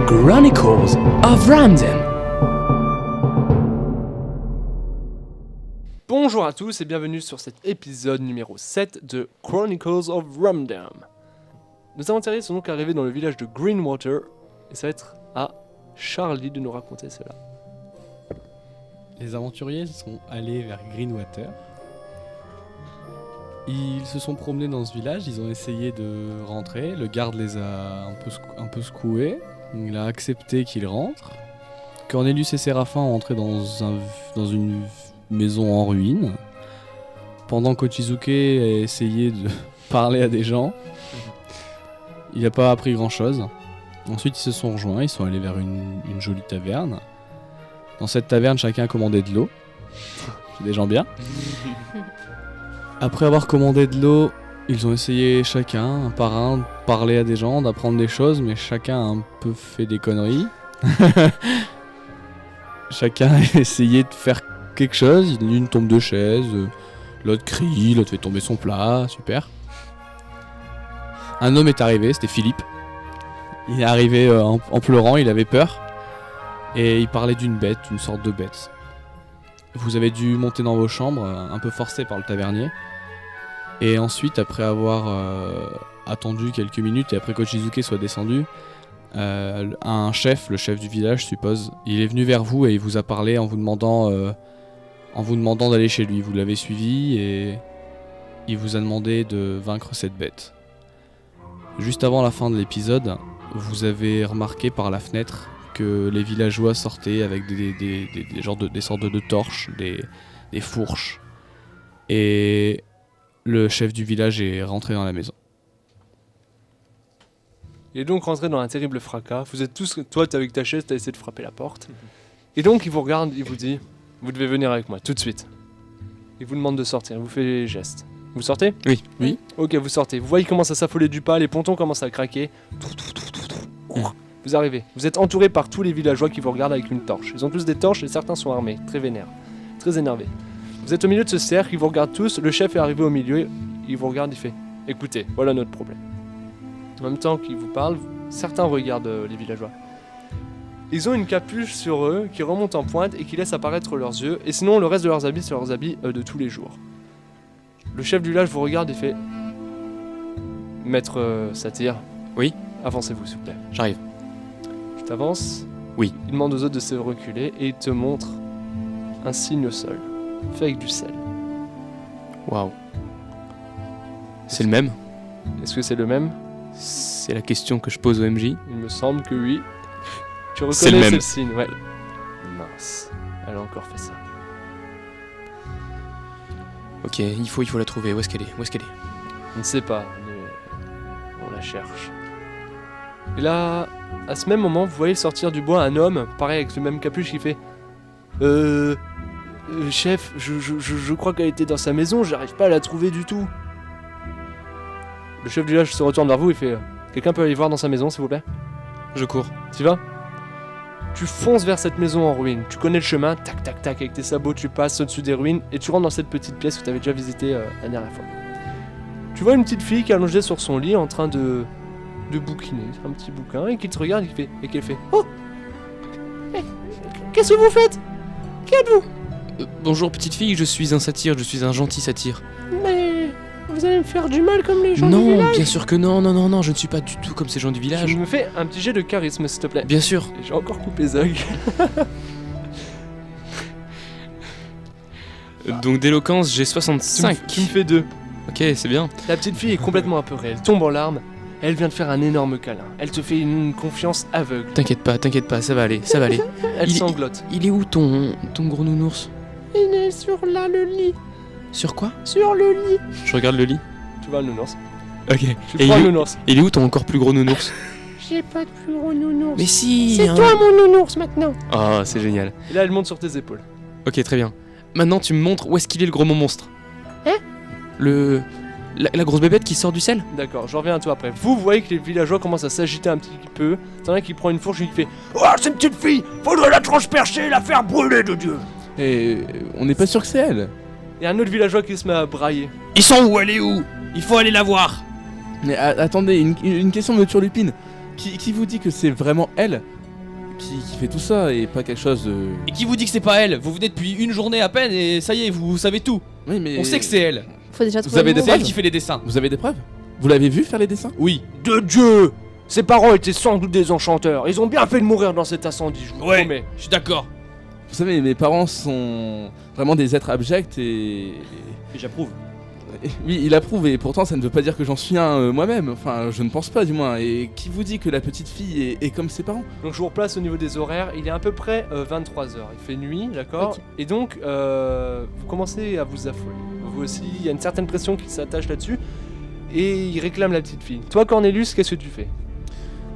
Chronicles of Ramdam. Bonjour à tous et bienvenue sur cet épisode numéro 7 de Chronicles of Ramdam. Nos aventuriers sont donc arrivés dans le village de Greenwater et ça va être à Charlie de nous raconter cela. Les aventuriers sont allés vers Greenwater. Ils se sont promenés dans ce village, ils ont essayé de rentrer. Le garde les a un peu secoués. Il a accepté qu'ils rentrent. Cornelius et Séraphin ont entré dans une maison en ruine. Pendant qu'Ochizuke a essayé de parler à des gens, il n'a pas appris grand-chose. Ensuite, ils se sont rejoints, ils sont allés vers une jolie taverne. Dans cette taverne, chacun a commandé de l'eau. C'est des gens bien. Après avoir commandé de l'eau, ils ont essayé chacun, un par un, de parler à des gens, d'apprendre des choses, mais chacun a un peu fait des conneries. Chacun a essayé de faire quelque chose, une tombe de chaise, l'autre crie, l'autre fait tomber son plat, super. Un homme est arrivé, c'était Philippe. Il est arrivé en pleurant, il avait peur. Et il parlait d'une bête, une sorte de bête. Vous avez dû monter dans vos chambres, un peu forcé par le tavernier. Et ensuite, après avoir attendu quelques minutes et après qu'Ochizuke soit descendu, un chef, le chef du village, je suppose, il est venu vers vous et il vous a parlé en vous demandant d'aller chez lui. Vous l'avez suivi et il vous a demandé de vaincre cette bête. Juste avant la fin de l'épisode, vous avez remarqué par la fenêtre que les villageois sortaient avec des sortes de torches, des fourches. Et le chef du village est rentré dans la maison. Il est donc rentré dans un terrible fracas. Vous êtes tous, toi t'es avec ta chaise, t'as essayé de frapper la porte. Et donc il vous regarde, il vous dit, vous devez venir avec moi tout de suite. Il vous demande de sortir, il vous fait les gestes. Vous sortez ? Oui. Ok, vous sortez. Vous voyez, il commence à s'affoler du pas, les pontons commencent à craquer. Vous arrivez. Vous êtes entouré par tous les villageois qui vous regardent avec une torche. Ils ont tous des torches et certains sont armés, très vénères, très énervés. Vous êtes au milieu de ce cercle, ils vous regardent tous. Le chef est arrivé au milieu, il vous regarde, il fait « Écoutez, voilà notre problème. » En même temps qu'il vous parle, certains regardent les villageois. Ils ont une capuche sur eux qui remonte en pointe et qui laisse apparaître leurs yeux. Et sinon, le reste de leurs habits, c'est leurs habits de tous les jours. Le chef du village vous regarde et fait « Maître Satyr, oui, avancez-vous s'il vous plaît. » J'arrive. Tu t'avances. Oui. Il demande aux autres de se reculer et il te montre un signe au sol, fait avec du sel. Waouh. C'est le même ? Est-ce que c'est le même ? C'est la question que je pose au MJ. Il me semble que oui. Tu C'est le reconnais même. ce signe, ouais. Mince, elle a encore fait ça. Ok, il faut la trouver. Où est-ce qu'elle est ? On ne sait pas, mais on la cherche. Et là, à ce même moment, vous voyez sortir du bois un homme, pareil avec le même capuche, qui fait chef, je crois qu'elle était dans sa maison, j'arrive pas à la trouver du tout. Le chef du village se retourne vers vous et fait quelqu'un peut aller voir dans sa maison, s'il vous plaît ? Je cours. Tu vas ? Tu fonces vers cette maison en ruine, tu connais le chemin, tac tac tac, avec tes sabots tu passes au-dessus des ruines et tu rentres dans cette petite pièce que tu avais déjà visitée la dernière fois. Tu vois une petite fille qui est allongée sur son lit en train de bouquiner, un petit bouquin, et qui te regarde et qui fait oh, qu'est-ce que vous faites ? Qui êtes-vous ? Bonjour petite fille, je suis un satyre, je suis un gentil satyre. Mais vous allez me faire du mal comme les gens du Non, village ? bien sûr que non, je ne suis pas du tout comme ces gens du village. Je me fais un petit jet de charisme s'il te plaît. Bien sûr. Et j'ai encore coupé Zog. Donc d'éloquence, j'ai 65. Tu me fais 2. Ok, c'est bien. La petite fille est complètement apeurée, elle tombe en larmes, elle vient de faire un énorme câlin, elle te fait une confiance aveugle, T'inquiète pas, ça va aller. elle Il- sanglote. Il est où ton gros nounours ? Il est sur là le lit, Sur quoi ? sur le lit. Je regarde le lit. Tu vois le nounours. Ok. Tu Et prends il le est, nounours. il est où ton encore plus gros nounours ? J'ai pas de plus gros nounours. Mais si C'est hein. toi mon nounours maintenant. Oh, c'est génial. Et là elle monte sur tes épaules. Ok, très bien. Maintenant, tu me montres où est-ce qu'il est le gros monstre. Hein ? La grosse bébête qui sort du sel ? D'accord, je reviens à toi après. Vous voyez que les villageois commencent à s'agiter un petit peu. T'en as un qui prend une fourche et qui fait oh c'est une petite fille, faudrait la transpercer, la faire brûler de Dieu. Et on n'est pas sûr que c'est elle. Et un autre villageois qui se met à brailler. Ils sont où ? Elle est où ? Il faut aller la voir. Mais attendez, une question de turlupine. Qui vous dit que c'est vraiment elle ? qui fait tout ça et pas quelque chose de... Et qui vous dit que c'est pas elle? Vous venez depuis une journée à peine et ça y est, vous savez tout. Oui, mais... On sait que c'est elle. Faut déjà Vous trouver avez le des nom. C'est elle preuves qui fait les dessins. Vous avez des preuves? Vous l'avez vu faire les dessins? Oui. De Dieu! Ses parents étaient sans doute des enchanteurs. Ils ont bien fait de mourir dans cet incendie, je vous promets. Je suis d'accord. Vous savez, mes parents sont vraiment des êtres abjects et... Et j'approuve. Oui, il approuve et pourtant ça ne veut pas dire que j'en suis un moi-même. Enfin, je ne pense pas du moins. Et qui vous dit que la petite fille est comme ses parents? Donc je vous replace au niveau des horaires. Il est à peu près 23h. Il fait nuit, d'accord. Ok. Et donc, vous commencez à vous affoler. Vous aussi, il y a une certaine pression qui s'attache là-dessus. Et il réclame la petite fille. Toi, Cornelius, qu'est-ce que tu fais?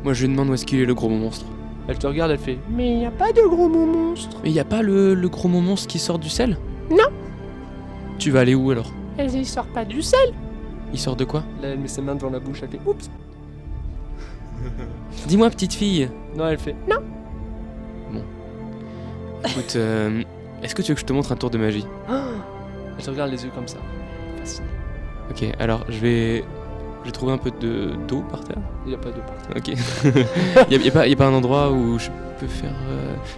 Moi je lui demande où est-ce qu'il est le gros monstre. Elle te regarde, elle fait: mais il n'y a pas de gros monstre. Mais y a pas le gros monstre qui sort du sel? Non. Tu vas aller où alors? Elle sort pas du sel. Il sort de quoi? Là, elle met ses mains devant la bouche, elle fait: oups. Dis-moi petite fille. Non, elle fait: non. Écoute, est-ce que tu veux que je te montre un tour de magie? Elle te regarde les yeux comme ça. Fascinée. Ok, alors j'ai trouvé un peu d'eau par terre. Il n'y a pas de part. Ok. y a pas un endroit où je peux faire.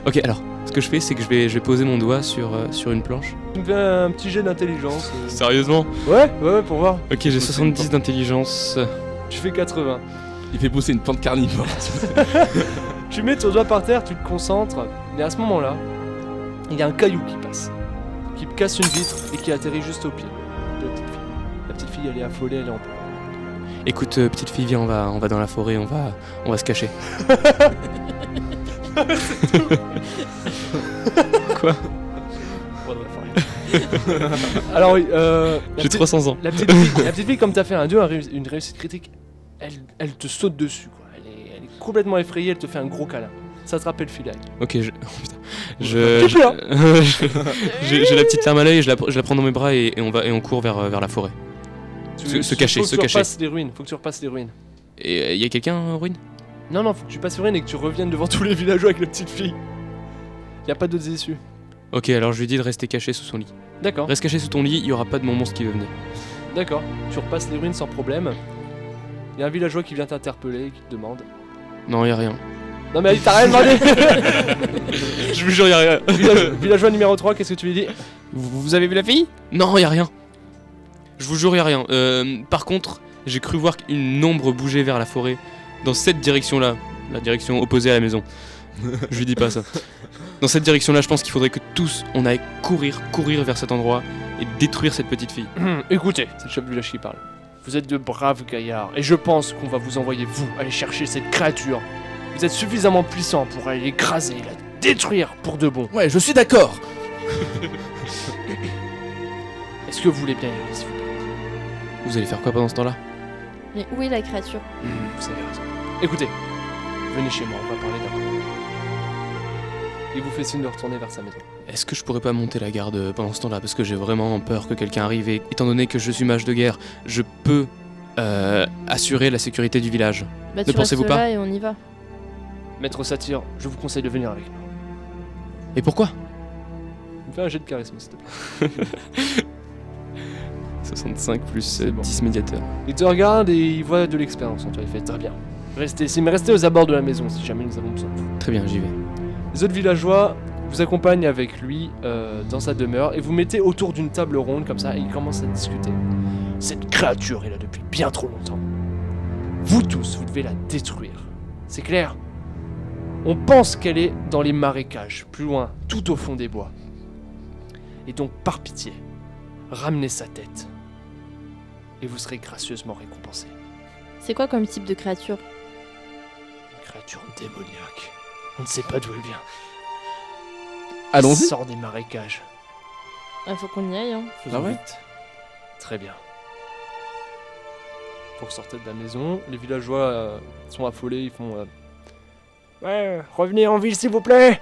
Ok, alors ce que je fais, c'est que je vais poser mon doigt sur une planche. Tu me fais un petit jet d'intelligence. Sérieusement? Ouais, pour voir. Ok, j'ai 70 d'intelligence. Tu fais 80. Il fait pousser une plante carnivore. Tu mets ton doigt par terre, tu te concentres, et à ce moment-là, il y a un caillou qui passe, qui casse une vitre et qui atterrit juste au pied de la petite fille. La petite fille, elle est affolée, elle est en pleurs. Écoute, petite fille, viens, on va dans la forêt, on va se cacher. Quoi? Alors oui, J'ai 300 ans. la petite fille, comme t'as fait un 2, une réussite critique, elle te saute dessus, quoi. Elle est complètement effrayée, elle te fait un gros câlin. Ça te rappelle Philae. Ok, oh, putain. J'ai la petite larme à l'œil, je la prends dans mes bras et on court vers la forêt. Se cacher, Faut que se tu cacher. repasses les ruines, faut que tu repasses les ruines. Et y a quelqu'un en ruine? Non, faut que tu passes les ruines et que tu reviennes devant tous les villageois avec la petite fille. Y a pas d'autres issues. Ok, alors je lui dis de rester caché sous son lit. D'accord, Reste caché sous ton lit, y aura pas de mon monstre qui veut venir. d'accord. Tu repasses les ruines sans problème. Y a un villageois qui vient t'interpeller, qui te demande. Non, y a rien. Non mais t'as rien demandé. Je vous jure, y a rien. Villageois numéro 3, qu'est-ce que tu lui dis? Vous avez vu la fille? Non, y a rien. Je vous jure, y a rien. Par contre, j'ai cru voir une ombre bouger vers la forêt, dans cette direction-là, la direction opposée à la maison. Je lui dis pas ça. Dans cette direction-là, je pense qu'il faudrait que tous on aille courir vers cet endroit et détruire cette petite fille. Écoutez, c'est le chef du village qui parle. Vous êtes de braves gaillards, et je pense qu'on va vous envoyer, vous, aller chercher cette créature. Vous êtes suffisamment puissants pour aller l'écraser, la détruire pour de bon. Ouais, je suis d'accord. Est-ce que vous voulez bien y aller, s'il vous plaît? Vous allez faire quoi pendant ce temps-là? Mais où est la créature? Vous avez raison. Écoutez, venez chez moi, on va parler d'abord. Il vous fait signe de retourner vers sa maison. Est-ce que je pourrais pas monter la garde pendant ce temps-là? Parce que j'ai vraiment peur que quelqu'un arrive et étant donné que je suis mage de guerre, je peux assurer la sécurité du village. Bah, Ne tu pensez-vous restes pas? là et on y va. Maître Satyre, je vous conseille de venir avec nous. Et pourquoi? Fais un jet de charisme, s'il te plaît. 65 plus C'est bon. 10 médiateurs. Il te regarde et il voit de l'expérience en toi. Il fait très bien. Restez ici, mais restez aux abords de la maison si jamais nous avons besoin de vous. Très bien, j'y vais. Les autres villageois vous accompagnent avec lui dans sa demeure et vous mettez autour d'une table ronde comme ça et ils commencent à discuter. Cette créature est là depuis bien trop longtemps. Vous tous, vous devez la détruire. C'est clair? On pense qu'elle est dans les marécages, plus loin, tout au fond des bois. Et donc, par pitié, ramenez sa tête. Et vous serez gracieusement récompensé. C'est quoi comme type de créature? Une créature démoniaque. On ne sait pas d'où elle vient. Elle Allons-y. sort des marécages. Il faut qu'on y aille, hein. Faisons Ah ouais vite. Très bien. Pour sortir de la maison, les villageois sont affolés, ils font... Ouais, revenez en ville s'il vous plaît.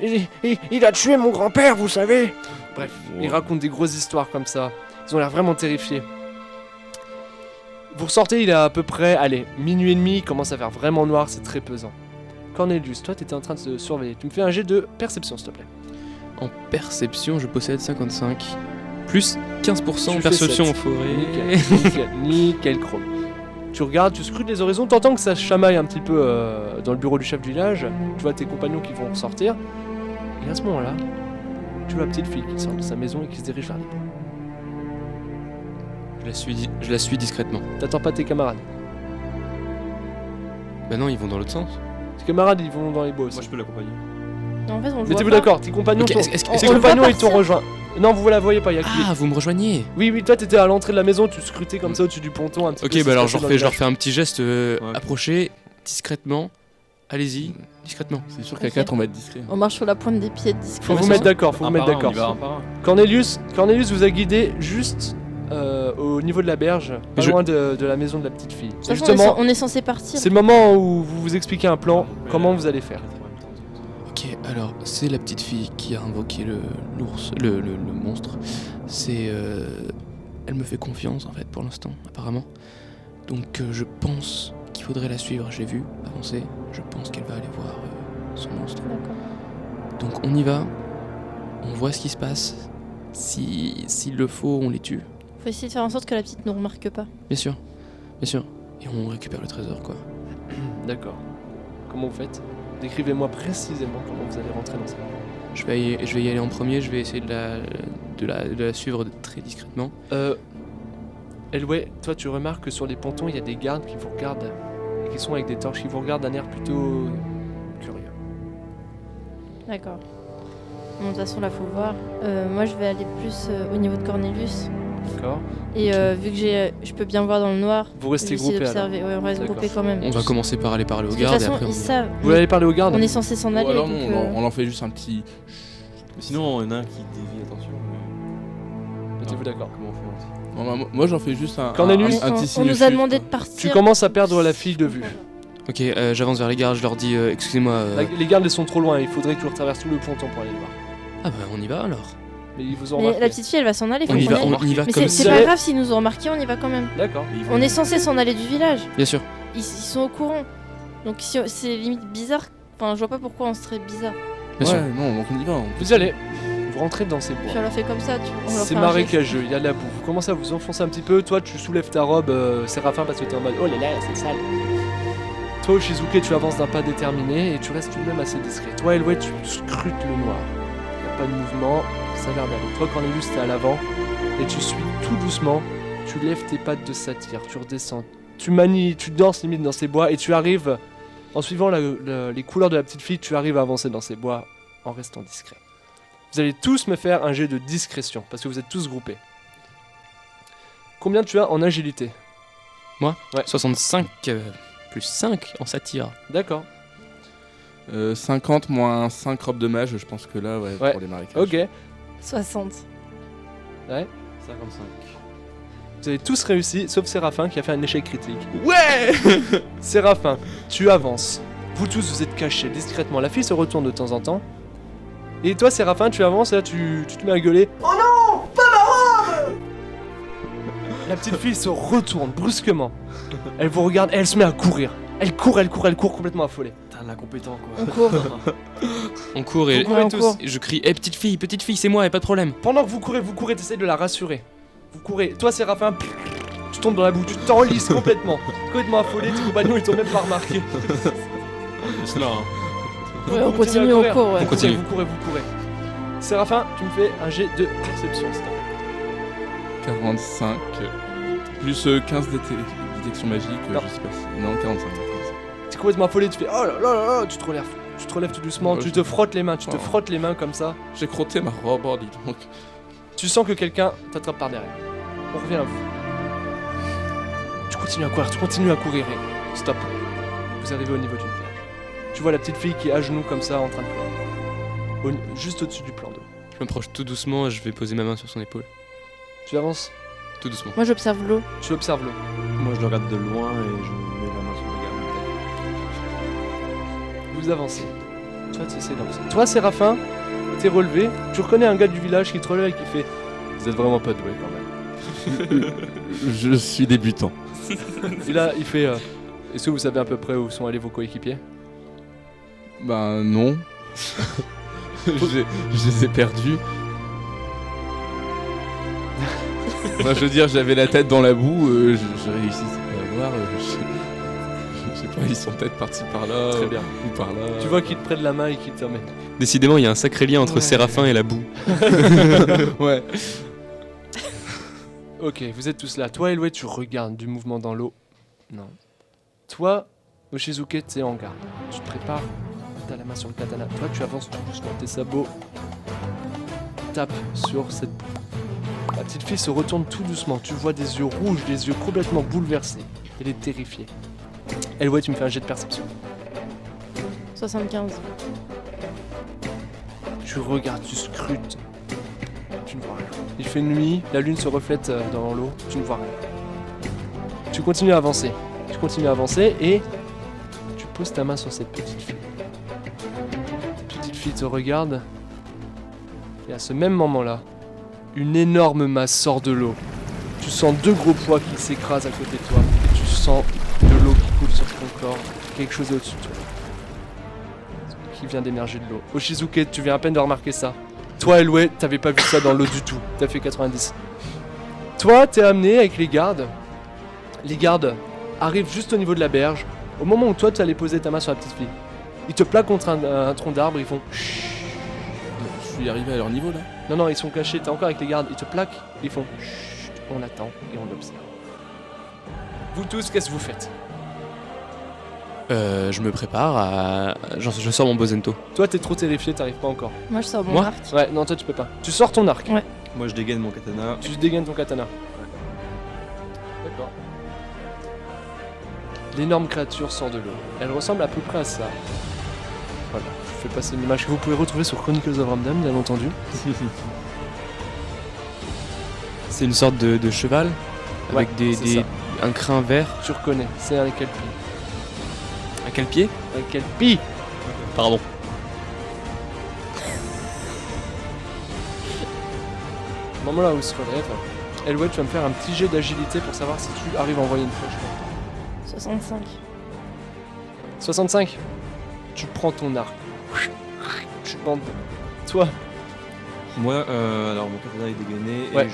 Il a tué mon grand-père, vous savez. Bref, ils racontent des grosses histoires comme ça. Ils ont l'air vraiment terrifiés. Vous ressortez, il est à peu près, allez, minuit et demi, il commence à faire vraiment noir, c'est très pesant. Cornelius, toi t'étais en train de se surveiller. Tu me fais un jet de perception s'il te plaît. En perception, je possède 55. Plus 15% en Tu fais perception 7. en forêt. Nickel, nickel, nickel chrome. Tu regardes, tu scrutes les horizons, t'entends que ça chamaille un petit peu dans le bureau du chef du village. Tu vois tes compagnons qui vont ressortir. Et à ce moment-là, tu vois la petite fille qui sort de sa maison et qui se dirige vers les ponts. Je la suis discrètement. T'attends pas tes camarades. Bah non, ils vont dans l'autre sens. Tes camarades, ils vont dans les bois aussi. Moi je peux l'accompagner. Non, en fait, on le voit Mettez-vous pas. d'accord, tes compagnons, Ok, t'ont- est-ce que- tes on le voit compagnons ils t'ont partir. rejoint. Non, vous la voyez pas, il y a que lui. Ah, vous me rejoignez. Oui, toi t'étais à l'entrée de la maison, tu scrutais comme ça au-dessus du ponton un petit peu. Ok, bah alors je je leur fais un petit geste, Ouais. approchez, discrètement. Allez-y, discrètement. C'est sûr qu'à 4 on va être discret. On marche sur la pointe des pieds discrètement. Faut vous mettre d'accord, faut vous mettre On y d'accord. va un par un. Cornelius vous a guidé juste au niveau de la berge, pas Mais je- loin de la maison de la petite fille. De toute façon, Justement, on est censé partir. c'est le moment où vous vous expliquez un plan, comment vous allez faire. Ok, alors c'est la petite fille qui a invoqué l'ours, le monstre. C'est, elle me fait confiance en fait pour l'instant, apparemment. Donc je pense qu'il faudrait la suivre. Je l'ai vue avancer. Je pense qu'elle va aller voir son monstre. D'accord. Donc on y va. On voit ce qui se passe. S'il le faut, on les tue. Faut essayer de faire en sorte que la petite nous remarque pas. Bien sûr, bien sûr. Et on récupère le trésor, quoi. D'accord. Comment vous faites? Décrivez-moi précisément comment vous allez rentrer dans cette maison. Je vais y aller en premier. Je vais essayer de la suivre très discrètement. Elway, toi tu remarques que sur les pontons il y a des gardes qui vous regardent et qui sont avec des torches, qui vous regardent d'un air plutôt curieux. D'accord. Bon, de toute façon, là, faut voir. Moi, je vais aller plus au niveau de Cornelius. D'accord. Et vu que je peux bien voir dans le noir, Vous restez j'essaie groupés alors. d'observer. Ouais, on reste D'accord. groupés quand même. On va commencer par aller parler aux Parce que de gardes toute et façon, après ils on... savent. Vous allez parler aux gardes? On est censé s'en Ou aller. alors donc, non, on en fait juste un petit. Mais sinon, il y en a un qui dévie, attention. mais- Mettez-vous d'accord. Comment on fait aussi Non, moi j'en fais juste un. Cornelius, un petit on signe nous a chute, demandé de quoi. partir. Tu commences à perdre la fille de vue. Ok, j'avance vers les gardes, je leur dis excusez-moi. Les gardes ils sont trop loin, il faudrait que tu retraverses tout le ponton pour aller les voir. Ah bah on y va alors. Mais ils vous ont Mais remarqué. la petite fille, elle va s'en aller. faut On y qu'on va, aille. on y va Mais comme c'est ça. pas grave s'ils nous ont remarqué, on y va quand même. D'accord. Mais ils vont- On est censé s'en aller du village. Bien sûr. Ils sont au courant. Donc si c'est limite bizarre. Enfin, je vois pas pourquoi on serait bizarre. Bien Ouais, sûr. non, donc on y va. Vous allez, vous rentrez dans ces Puis bois. on leur fait comme ça, tu vois. on leur C'est fait un geste. marécageux, il y a de la boue. Vous commencez à vous enfoncer un petit peu. Toi, tu soulèves ta robe, Séraphin, parce que t'es en mode oh là là, c'est sale. Toi, Shizuke, tu avances d'un pas déterminé et tu restes tout de même assez discret. Toi, Elway, tu scrutes le noir. Il n'y a pas de mouvement, ça a l'air d'aller. Toi, Cornelius, t'es à l'avant et tu suis tout doucement. Tu lèves tes pattes de satyre, tu redescends. Tu manies, tu danses limite dans ces bois et tu arrives, en suivant les couleurs de la petite fille, tu arrives à avancer dans ces bois en restant discret. Vous allez tous me faire un jet de discrétion parce que vous êtes tous groupés. Combien tu as en agilité? 65 plus 5 en satire. D'accord. 50 moins 5 robes de mage, je pense que là, ouais, Ouais. pour les marécages. Ok. 60. 55. Vous avez tous réussi, sauf Séraphin qui a fait un échec critique. Ouais. Séraphin, tu avances. Vous tous, vous êtes cachés discrètement. La fille se retourne de temps en temps. Et toi, Séraphin, tu avances et là, tu te mets à gueuler. Oh non, pas ma robe. La petite fille se retourne brusquement. Elle vous regarde et elle se met à courir. Elle court complètement affolée. Putain, l'incompétent quoi. On court. On court et Vous courez on tous. court. et je crie hey, petite fille, c'est moi, y a pas de problème. Pendant que vous courez, t'essayes de la rassurer. Vous courez. Toi, Séraphin, tu tombes dans la boue, tu t'enlises complètement. Complètement affolé, tes compagnons, ils t'ont même pas remarqué. C'est là, hein. Ouais, on Vous continuez continue, à on courir. court, ouais. On continue. Vous courez. Séraphin, tu me fais un jet de perception, s'il te plaît. 45. Plus 15 détection magique, Non. je sais pas si. Non, 45. T'es complètement affolé, tu fais oh là là là là, tu te relèves tout doucement, Ouais, tu je- te frottes les mains, tu te Oh. frottes les mains comme ça. J'ai crotté ma robe, oh, dis donc. Tu sens que quelqu'un t'attrape par derrière. On revient à vous. Tu continues à courir et stop. Vous arrivez au niveau d'une berge. Tu vois la petite fille qui est à genoux comme ça en train de pleurer. Juste au-dessus du plan d'eau. Je m'approche tout doucement et je vais poser ma main sur son épaule. Tu avances, Tout doucement. Moi, j'observe l'eau. tu observes l'eau. Moi je le regarde de loin et je mets la main sur le gars. Vous avancez. Toi, tu essaies d'avancer. Toi, Séraphin, t'es relevé. Tu reconnais un gars du village qui te relève et qui fait vous êtes vraiment pas doué quand même. Je suis débutant. Et là, il fait est-ce que vous savez à peu près où sont allés vos coéquipiers? Ben non. je les ai perdus. Moi je veux dire, j'avais la tête dans la boue, j'ai réussi. voir, je sais pas, ils sont peut-être partis par là Très bien. ou par là. Tu vois qu'ils te prennent la main et qu'ils te remettent. Décidément, il y a un sacré lien entre Ouais. Séraphin et la boue. Ouais. Ok, vous êtes tous là. Toi, Elway, tu regardes du mouvement dans l'eau. Non. Toi, Oshizuke, t'es en garde. Tu te prépares, t'as la main sur le katana. Toi, tu avances tout doucement. Tes sabots tapent sur cette boue. La petite fille se retourne tout doucement. Tu vois des yeux rouges, des yeux complètement bouleversés. Elle est terrifiée. Elway, tu me fais un jet de perception. 75. Tu regardes, tu scrutes. Tu ne vois rien. Il fait nuit, la lune se reflète dans l'eau, tu ne vois rien. Tu continues à avancer. Tu continues à avancer et tu poses ta main sur cette petite fille. La petite fille te regarde. Et à ce même moment-là, une énorme masse sort de l'eau. Tu sens deux gros poids qui s'écrasent à côté de toi. Et tu sens de l'eau qui coule sur ton corps. Quelque chose est au-dessus de toi. Qui vient d'émerger de l'eau. Oshizuke, tu viens à peine de remarquer ça. Toi, Elway, t'avais pas vu ça dans l'eau du tout. T'as fait 90. Toi, t'es amené avec les gardes. Les gardes arrivent juste au niveau de la berge. Au moment où toi, tu allais poser ta main sur la petite fille. Ils te plaquent contre un tronc d'arbre. Ils font chut. Je suis arrivé à leur niveau là. Non, non, ils sont cachés. T'es encore avec les gardes. Ils te plaquent. Ils font chut. On attend et on observe. Vous tous, qu'est-ce que vous faites? Je me prépare à. Je sors mon Bosento. Toi, t'es trop terrifié. T'arrives pas encore. Moi, je sors mon Moi arc. Ouais, non, toi, tu peux pas. Tu sors ton arc. Ouais. Moi je dégaine mon katana. Tu dégaines ton katana. D'accord. L'énorme créature sort de l'eau. Elle ressemble à peu près à ça. Voilà, je fais passer une image que vous pouvez retrouver sur Chronicles of Ramdam, bien entendu. C'est une sorte de cheval avec Ouais, c'est ça. un crin vert. Tu reconnais, c'est un Kelpie. À quel pied? Un Kelpie. Pardon. Au moment là où il se relève, Elway, tu vas me faire un petit jet d'agilité pour savoir si tu arrives à envoyer une flèche. 65. 65. Tu prends ton arc. Tu bandes. Toi, Moi, alors mon katana est dégainé Ouais. et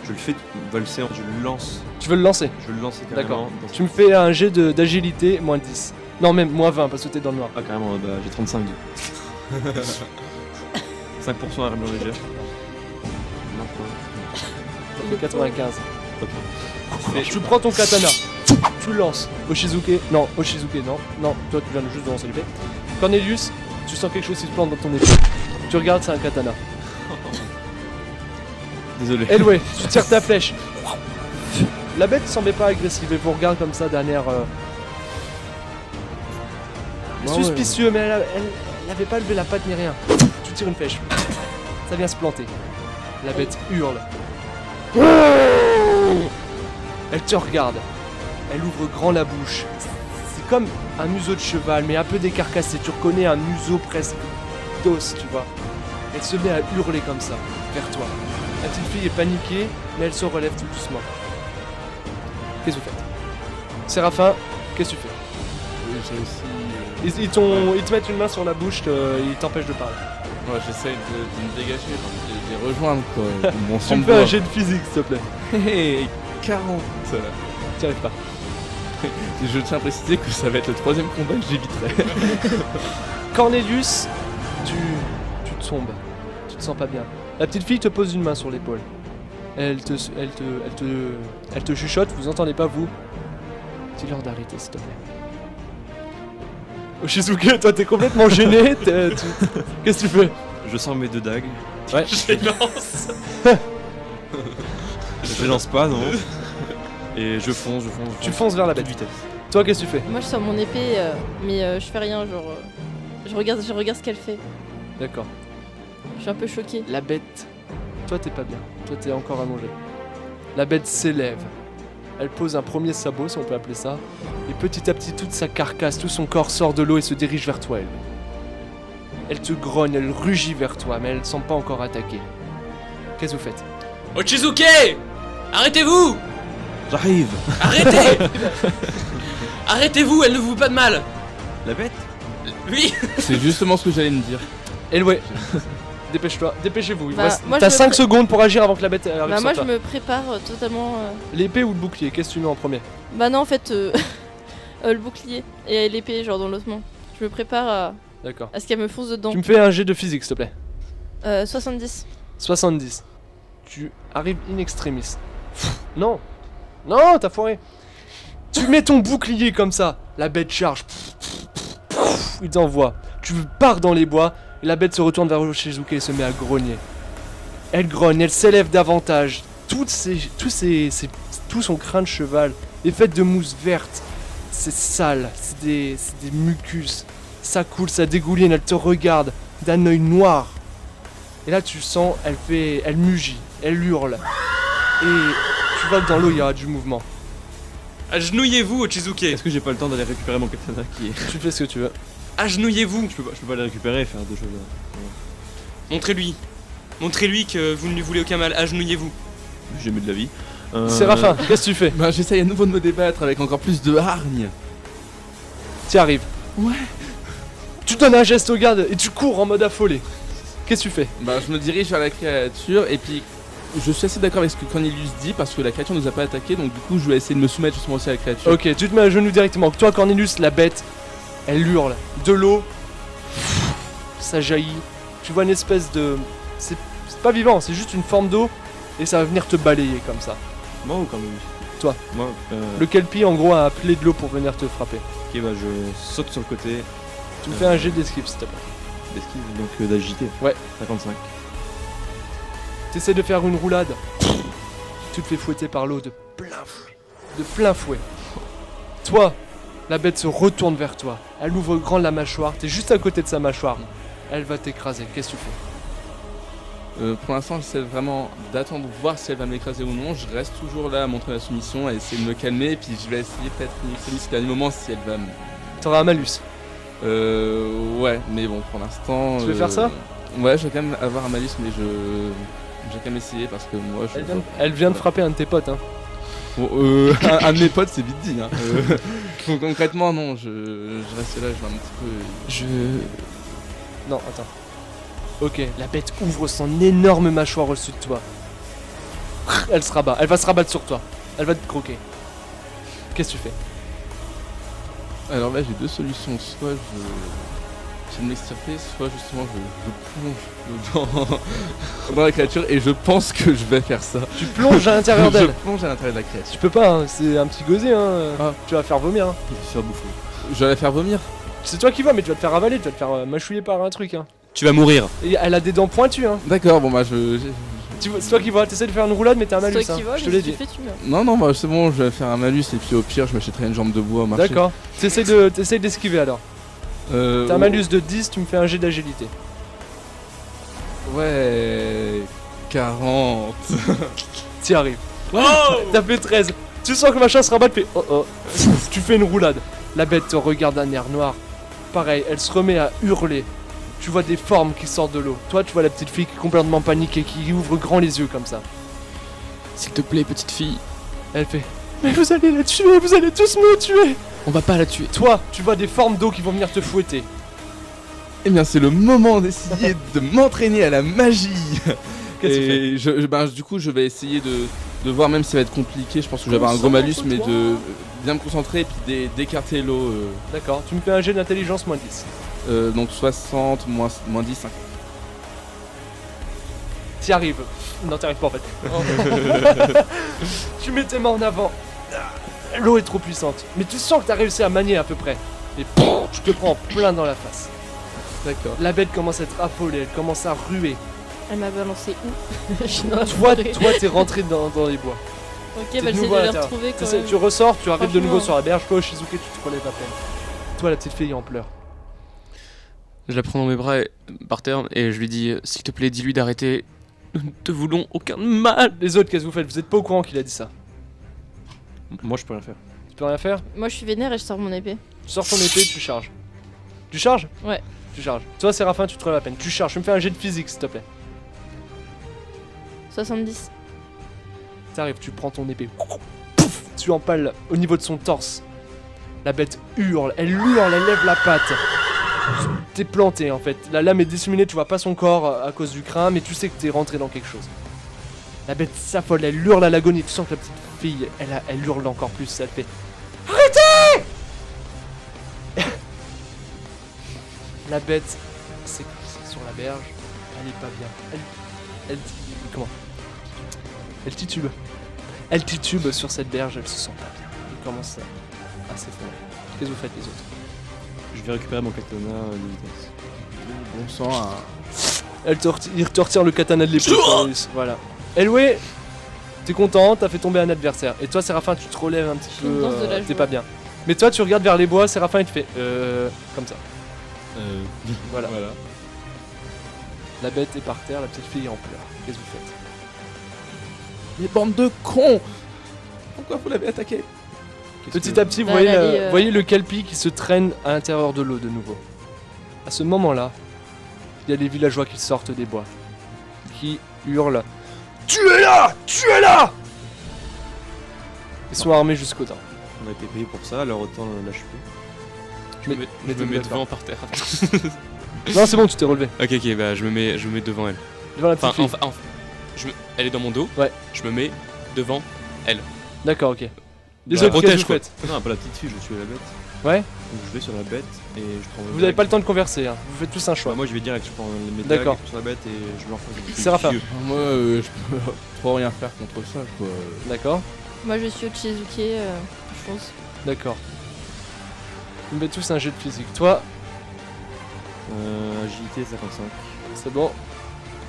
je le fais valser, je le lance. tu veux le lancer. Je veux le lancer carrément. D'accord. dans ce- Tu me fais un jet d'agilité, moins 10. Non, même moins 20 parce que t'es dans le noir. Ah carrément, bah j'ai 35 du 5% armure légère. Non, Ça fait 95. Mais Tu prends ton katana, tu le lances. Oshizuke, non, non, toi tu viens juste de lancer l'épée. Cornelius, tu sens quelque chose qui se plante dans ton épée. Tu regardes, c'est un katana. désolé. Elway, tu tires ta flèche. La bête semblait pas agressive et vous regarde comme ça d'un air suspicieux, mais elle avait pas levé la patte ni rien. Tu tires une flèche, ça vient se planter. La bête hurle. Elle te regarde. Elle ouvre grand la bouche. C'est comme un museau de cheval, mais un peu décarcassé. Tu reconnais un museau presque d'os, tu vois. Elle se met à hurler comme ça, vers toi. La petite fille est paniquée, mais elle se relève tout doucement. Qu'est-ce que vous faites? Séraphin, qu'est-ce que tu fais? J'ai aussi. Ils te mettent une main sur la bouche, ils t'empêchent de parler. Moi j'essaye de me dégager, de les rejoindre quoi. Mon Tu sang me de fais un bois. jet de physique, s'il te plaît. Hey, 40. T'y arrives pas. Et je tiens à préciser que ça va être le troisième combat que j'éviterai. Cornelius, tu tombes. Tu te sens pas bien. La petite fille te pose une main sur l'épaule. Elle te chuchote, vous entendez pas vous. Dis-leur d'arrêter, s'il te plaît. Oshizuke, toi t'es complètement gêné. Qu'est-ce que tu fais? Je sors mes deux dagues. Ouais. Je les lance pas, non. Et je fonce. Tu fonces vers la bête. Toute vitesse. Toi, qu'est-ce que tu fais? Moi, je sors mon épée, mais je fais rien, genre. Je regarde ce qu'elle fait. D'accord. Je suis un peu choquée. La bête. Toi, t'es pas bien. Toi, t'es encore allongé. La bête s'élève. Elle pose un premier sabot, si on peut appeler ça. Et petit à petit, toute sa carcasse, tout son corps sort de l'eau et se dirige vers toi, elle. Elle te grogne, elle rugit vers toi, mais elle ne semble pas encore attaquer. Qu'est-ce que vous faites? Ochizuke! Arrêtez-vous! J'arrive. Arrêtez! Arrêtez-vous, elle ne vous veut pas de mal! La bête? Oui! C'est justement ce que j'allais me dire. Elway, Dépêche-toi, dépêchez-vous. Bah, moi, T'as je me 5 pré- secondes pour agir avant que la bête arrive Bah sur moi toi. je me prépare totalement. L'épée ou le bouclier, qu'est-ce que tu mets en premier? Bah non en fait le bouclier et l'épée genre dans l'osement. Je me prépare D'accord. à ce qu'elle me fonce dedans. Tu me fais un jet de physique, s'il te plaît. 70. 70. Tu arrives in extremis. Non. Non, t'as foiré. Tu mets ton bouclier comme ça. La bête charge. Il t'envoie. Tu pars dans les bois. Et la bête se retourne vers Shizuke et se met à grogner. Elle grogne, elle s'élève davantage. Tout son crâne de cheval est fait de mousse verte. C'est sale, c'est des mucus. Ça coule, ça dégouline, elle te regarde d'un œil noir. Et là tu sens, elle mugit, elle hurle. Et tu vois que dans l'eau il y a du mouvement. Agenouillez-vous, Ochizuke. Est-ce que j'ai pas le temps d'aller récupérer mon katana qui est. Tu fais ce que tu veux. Agenouillez-vous. Je peux pas aller récupérer et faire deux choses. Montrez-lui. Montrez-lui que vous ne lui voulez aucun mal. Agenouillez-vous. J'ai mis de la vie. Séraphin, qu'est-ce que tu fais? Bah, j'essaye à nouveau de me débattre avec encore plus de hargne. Tu arrives. Ouais. Tu donnes un geste au garde et tu cours en mode affolé. Qu'est-ce que tu fais? Bah, je me dirige vers la créature et puis je suis assez d'accord avec ce que Cornelius dit parce que la créature nous a pas attaqué, donc du coup je vais essayer de me soumettre justement aussi à la créature. Ok, tu te mets à genoux directement. Toi, Cornelius, la bête, elle hurle. De l'eau, ça jaillit. Tu vois une espèce de. C'est pas vivant, c'est juste une forme d'eau et ça va venir te balayer comme ça. Moi ou quand même? Toi. Moi, Le kelpie, en gros, a appelé de l'eau pour venir te frapper. ok, bah je saute sur le côté Tu me fais un jet d'esquive, s'il te plaît. d'esquive, donc d'agiter. Ouais. 55. T'essaies de faire une roulade. Tu te fais fouetter par l'eau de plein fouet. De plein fouet. Toi, la bête se retourne vers toi. Elle ouvre grand la mâchoire. T'es juste à côté de sa mâchoire. Elle va t'écraser. Qu'est-ce que tu fais? Pour l'instant, j'essaie vraiment d'attendre voir si elle va m'écraser ou non. Je reste toujours là à montrer la soumission, à essayer de me calmer, et puis je vais essayer peut-être une extrémiste à un moment si elle va me. T'auras un malus. Ouais, mais bon, pour l'instant. Tu veux faire ça? Ouais, je vais quand même avoir un malus, mais je vais quand même essayer parce que moi je. Elle vient de frapper un de tes potes, hein. Bon, un de mes potes, c'est vite dit. Hein. Donc, concrètement, non, je reste là, je vais un petit peu. Non, attends. Ok, la bête ouvre son énorme mâchoire au-dessus de toi. Elle se rabat, elle va se rabattre sur toi. Elle va te croquer. Qu'est-ce que tu fais? Alors là, j'ai deux solutions. Soit je de m'extirper, soit justement je plonge dans la créature, et je pense que je vais faire ça. Tu plonges à l'intérieur Je d'elle. plonge à l'intérieur de la créature. Tu peux pas, hein, c'est un petit gosier, hein. Ah. Tu vas faire vomir, hein. Il se fait bouffer. Je vais la faire vomir. C'est toi qui vas, mais tu vas te faire avaler, tu vas te faire mâchouiller par un truc, hein. Tu vas mourir. Et elle a des dents pointues, hein. D'accord, bon bah C'est toi qui vas, t'essaies de faire une roulade, mais t'as un C'est malus, toi hein. qui vas, Je te mais l'ai si tu dit. fais, tu meurs. Non, bah c'est bon, je vais faire un malus, et puis au pire, je m'achèterai une jambe de bois au marché. D'accord. T'essayes d'esquiver alors. T'as un malus de 10, tu me fais un jet d'agilité. Ouais. 40. T'y arrives. T'as fait 13. Tu sens que le machin se rabat, tu fais oh oh. Tu fais une roulade. La bête te regarde d'un air noir. Pareil, elle se remet à hurler. Tu vois des formes qui sortent de l'eau. Toi, tu vois la petite fille qui est complètement paniquée, qui ouvre grand les yeux comme ça. S'il te plaît, petite fille, Elle fait mais vous allez la tuer, vous allez tous me tuer. on va pas la tuer. Toi, tu vois des formes d'eau qui vont venir te fouetter. Eh bien, c'est le moment d'essayer de m'entraîner à la magie. Qu'est-ce que tu fais? Et du coup, je vais essayer de voir, même si ça va être compliqué, je pense que je vais avoir un gros malus, mais de bien me concentrer et puis d'écarter l'eau. D'accord, tu me fais un jet d'intelligence moins 10. Donc 60 moins 10, 50. T'y arrives. Non, t'y arrives pas en fait. Tu mets tes mains en avant. L'eau est trop puissante. Mais tu sens que t'as réussi à manier à peu près. Et tu te prends plein dans la face. D'accord. La bête commence à être affolée, elle commence à ruer. Elle m'a balancé où? Je suis dans la Toi, forêt. t'es rentré dans les bois. Ok, t'es bah de j'essaie nouveau de à les l'intérieur. retrouver quand même. Tu ressors, tu arrives de nouveau Franchement. sur la berge. Toi, Shizuke, tu te relèves à peine. Toi, la petite fille en pleurs. Je la prends dans mes bras par terre et je lui dis s'il te plaît, dis-lui d'arrêter. Nous ne te voulons aucun mal. Les autres, qu'est-ce que vous faites? Vous êtes pas au courant qu'il a dit ça. Moi je peux rien faire. Tu peux rien faire? Moi je suis vénère et je sors mon épée. Tu sors ton épée, tu charges. Tu charges? Ouais. Tu charges. Toi, Séraphin, tu te relèves à peine. Tu charges. Tu me fais un jet de physique, s'il te plaît. 70. T'arrives, tu prends ton épée. Pouf, tu empales au niveau de son torse. La bête hurle, elle lève la patte. t'es planté en fait. La lame est disséminée, tu vois pas son corps à cause du crâne, mais tu sais que t'es rentré dans quelque chose. La bête s'affole, elle hurle à l'agonie. Tu sens que la petite fille, elle hurle encore plus. Elle fait arrêtez. La bête s'éclipse sur la berge. Elle est pas bien. Comment Elle titube. Elle titube sur cette berge, elle se sent pas bien. Elle commence à s'effondrer. Qu'est-ce que vous faites les autres? Je vais récupérer mon katana de vitesse. Bon sang, hein. Il te retire le katana de l'épaule. Cornelius. Voilà. Elway, t'es content, t'as fait tomber un adversaire. Et toi, Séraphin, tu te relèves un petit Je peu. danse de la T'es joie. pas bien. Mais toi, tu regardes vers les bois, Séraphin, il te fait comme ça. Voilà. Voilà. La bête est par terre, la petite fille est en pleurs. Qu'est-ce que vous faites? Les bandes de cons. Pourquoi vous l'avez attaqué? Petit à petit, vous Bah, voyez, elle allait, voyez le kelpie qui se traîne à l'intérieur de l'eau de nouveau. À ce moment-là, il y a les villageois qui sortent des bois, qui hurlent « Tuez-la! Tuez-la !» Ils sont armés jusqu'aux dents. On a été payé pour ça, alors autant l'achever. Je me mettez-vous mets d'accord. devant par terre. Non, c'est bon, tu t'es relevé. Ok, bah je me mets devant elle. Devant la petite Enfin, fille. elle est dans mon dos. Ouais. Je me mets devant. D'accord, ok. Les la autres, qu'est-ce que protège, vous quoi. faites? Non, pas la petite fille, je suis la bête. Ouais. Donc je vais sur la bête et je prends. Vous n'avez pas le temps de converser, hein. Vous faites tous un choix. Bah, moi je vais direct, je prends mes D'accord. dagues sur la bête et je l'enfonce. Séraphin. Moi, je peux trop rien faire contre ça, quoi. D'accord, Moi je suis Ochizuke, je pense. d'accord. Vous me faites tous un jet de physique. Toi, Agilité 55. c'est bon.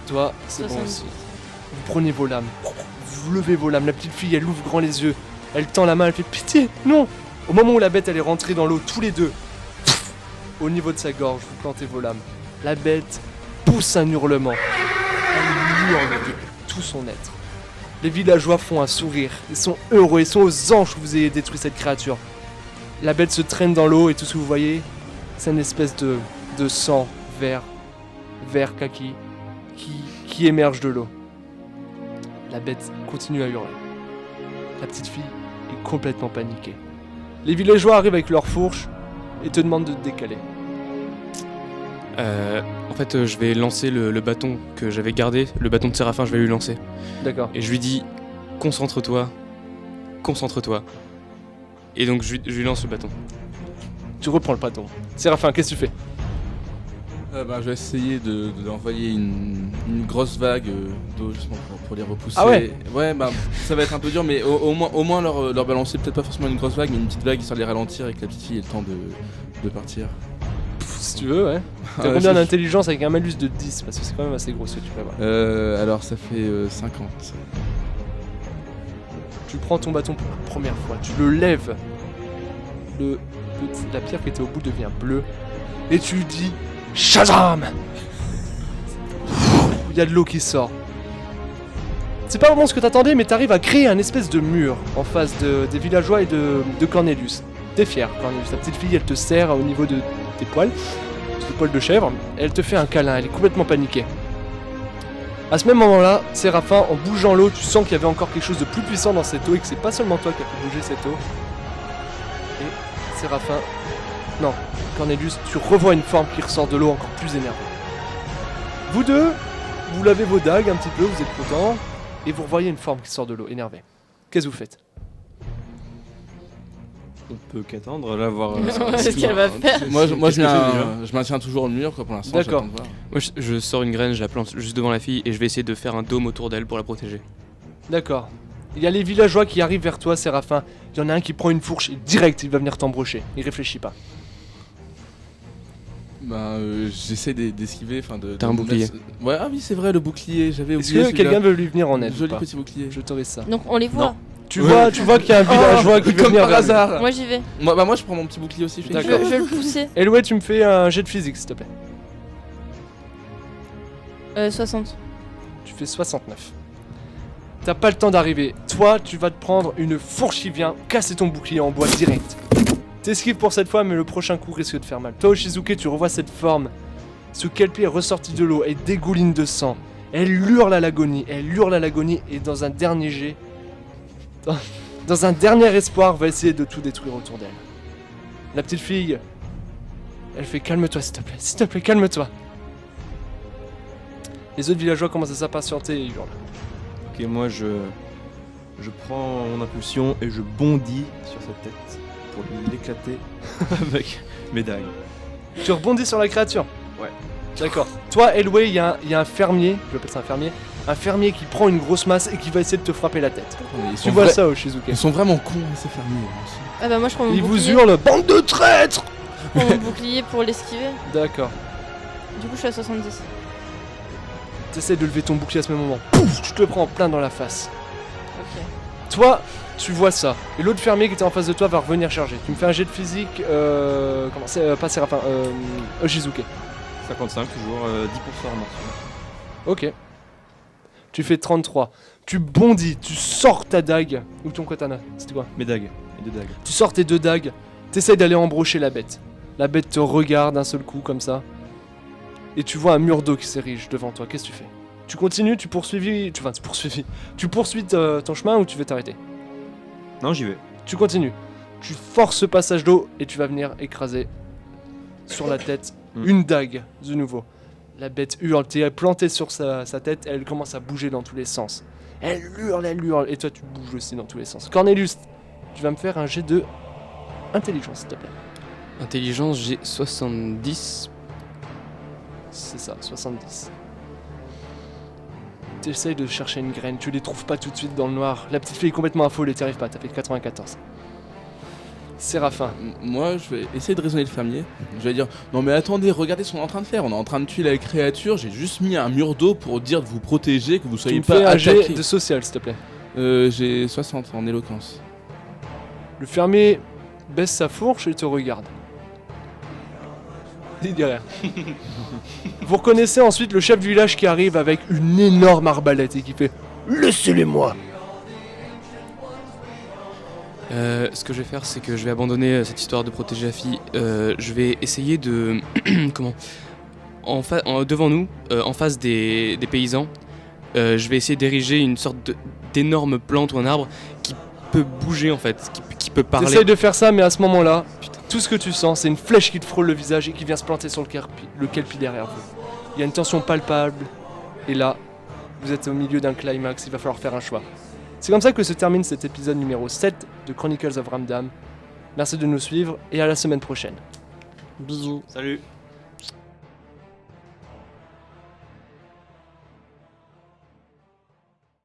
Toi, c'est bon 70. aussi. Vous prenez vos lames. Vous levez vos lames. La petite fille, elle ouvre grand les yeux. Elle tend la main, elle fait pitié, non. Au moment où la bête, elle est rentrée dans l'eau, tous les deux, au niveau de sa gorge, vous plantez vos lames. La bête pousse un hurlement. Elle hurle de tout son être. Les villageois font un sourire. Ils sont heureux, ils sont aux anges que vous ayez détruit cette créature. La bête se traîne dans l'eau et tout ce que vous voyez, c'est une espèce de sang vert kaki qui émerge de l'eau. La bête continue à hurler. La petite fille est complètement paniquée. Les villageois arrivent avec leurs fourches et te demandent de te décaler. En fait, je vais lancer le bâton que j'avais gardé, le bâton de Séraphin, je vais lui lancer. D'accord. Et je lui dis concentre-toi, concentre-toi. Et donc je lui lance le bâton. Tu reprends le bâton. Séraphin, qu'est-ce que tu fais? Je vais essayer d'envoyer une grosse vague d'eau justement pour les repousser. Ah ouais. Ouais, ça va être un peu dur, mais au moins leur balancer peut-être pas forcément une grosse vague, mais une petite vague histoire de les ralentir et que la petite fille ait le temps de partir. Si tu veux, ouais. T'as Ouais, combien je- d'intelligence avec un malus de 10? Parce que c'est quand même assez gros ce que tu prévois. Alors ça fait 50. Tu prends ton bâton pour la première fois, tu le lèves. La pierre qui était au bout devient bleue. Et tu dis Shazam! Il y a de l'eau qui sort. C'est pas vraiment ce que t'attendais, mais t'arrives à créer un espèce de mur en face des villageois et de Cornelius. T'es fier, Cornelius. La petite fille, elle te serre au niveau de tes poils, tes poils de chèvre. Elle te fait un câlin, elle est complètement paniquée. À ce même moment-là, Séraphin, en bougeant l'eau, tu sens qu'il y avait encore quelque chose de plus puissant dans cette eau et que c'est pas seulement toi qui as fait bouger cette eau. Et Séraphin, non, Cornelius, tu revois une forme qui ressort de l'eau encore plus énervée. Vous deux, vous lavez vos dagues un petit peu, vous êtes contents, et vous revoyez une forme qui sort de l'eau, énervée. Qu'est-ce que vous faites? On peut qu'attendre, là, voir. Qu'est-ce qu'elle va faire? Moi, Qu'est-ce que je fais déjà je maintiens toujours le mur quoi, pour l'instant. D'accord. j'attends de voir. Moi, je sors une graine, je la plante juste devant la fille et je vais essayer de faire un dôme autour d'elle pour la protéger. D'accord. Il y a les villageois qui arrivent vers toi, Séraphin. Il y en a un qui prend une fourche et direct, il va venir t'embrocher. Il réfléchit pas. J'essaie d'esquiver, enfin de. T'as un bouclier. Ouais, ah oui, c'est vrai, le bouclier, j'avais Est-ce oublié. que quelqu'un veut lui venir en aide ou Joli pas? petit bouclier. Je t'aurais ça. Donc on les voit. Tu vois qu'il y a un villageois qui veut Comme venir par vers lui. hasard. Moi j'y vais. Moi, je prends mon petit bouclier aussi. Je fais- D'accord. Je vais le pousser. Elway, tu me fais un jet de physique, s'il te plaît. 60. Tu fais 69. T'as pas le temps d'arriver. Toi, tu vas te prendre une fourche qui vient casser ton bouclier en bois direct. T'esquives pour cette fois, mais le prochain coup risque de faire mal. Toi, Oshizuke, tu revois cette forme. Ce kelpie est ressorti de l'eau, elle dégouline de sang. Elle hurle à l'agonie, et dans un dernier jet, dans un dernier espoir, va essayer de tout détruire autour d'elle. La petite fille Elle fait calme-toi s'il te plaît, calme-toi. Les autres villageois commencent à s'impatienter et hurlent. Ok, moi je prends mon impulsion et je bondis sur sa tête pour l'éclater avec mes dagues. Tu rebondis sur la créature? Ouais. D'accord. Toi, Elway, il y a un fermier, je vais appeler ça un fermier qui prend une grosse masse et qui va essayer de te frapper la tête. Ils Tu sont vois vra- ça, Oshizuke? Ils sont vraiment cons, ces fermiers. aussi. Ah bah moi je prends mon Il vous bouclier. hurle, bande de traîtres! Je prends mon bouclier pour l'esquiver. D'accord. Du coup je suis à 70. T'essayes de lever ton bouclier à ce même moment. Pouf, tu te le prends en plein dans la face. Ok. Toi, tu vois ça. Et l'autre fermier qui était en face de toi va revenir charger. Tu me fais un jet de physique. Comment c'est pas Séraphin, Oshizuke. 55 toujours, 10% en morceaux. Ok. Tu fais 33. Tu bondis, tu sors ta dague. Ou ton katana. C'était quoi? Mes dagues, mes 2 dagues. Tu sors tes 2 dagues. T'essayes d'aller embrocher la bête. La bête te regarde d'un seul coup comme ça. Et tu vois un mur d'eau qui s'érige devant toi. Qu'est-ce que tu fais? Tu continues, tu poursuis ton chemin ou tu veux t'arrêter? Non, j'y vais. Tu continues. Tu forces ce passage d'eau et tu vas venir écraser sur la tête une dague de nouveau. La bête hurle, t'es planté sur sa tête, elle commence à bouger dans tous les sens. Elle hurle, et toi tu bouges aussi dans tous les sens. Cornelius, tu vas me faire un jet de intelligence, s'il te plaît. Intelligence, j'ai 70. C'est ça, 70. Tu essayes de chercher une graine, tu les trouves pas tout de suite dans le noir. La petite fille est complètement affolée, t'y arrives pas, t'as fait 94. Séraphin. Moi, je vais essayer de raisonner le fermier. Je vais dire, non mais attendez, regardez ce qu'on est en train de faire. On est en train de tuer la créature. J'ai juste mis un mur d'eau pour dire de vous protéger, que vous Tu soyez me fais pas un jet attaqués. de social, s'il te plaît. J'ai 60 en éloquence. Le fermier baisse sa fourche et te regarde. Il dit rien. Vous reconnaissez ensuite le chef du village qui arrive avec une énorme arbalète et qui fait « Laissez-les-moi !» Ce que je vais faire, c'est que je vais abandonner cette histoire de protéger la fille. Je vais essayer de... Comment devant nous, en face des paysans, je vais essayer d'ériger une sorte d'énorme plante ou un arbre qui peut bouger en fait, qui peut parler. T'essayes de faire ça, mais à ce moment-là, tout ce que tu sens, c'est une flèche qui te frôle le visage et qui vient se planter sur le kelpie derrière vous. Il y a une tension palpable, et là, vous êtes au milieu d'un climax, il va falloir faire un choix. C'est comme ça que se termine cet épisode numéro 7 de Chronicles of Ramdam. Merci de nous suivre, et à la semaine prochaine. Bisous. Salut.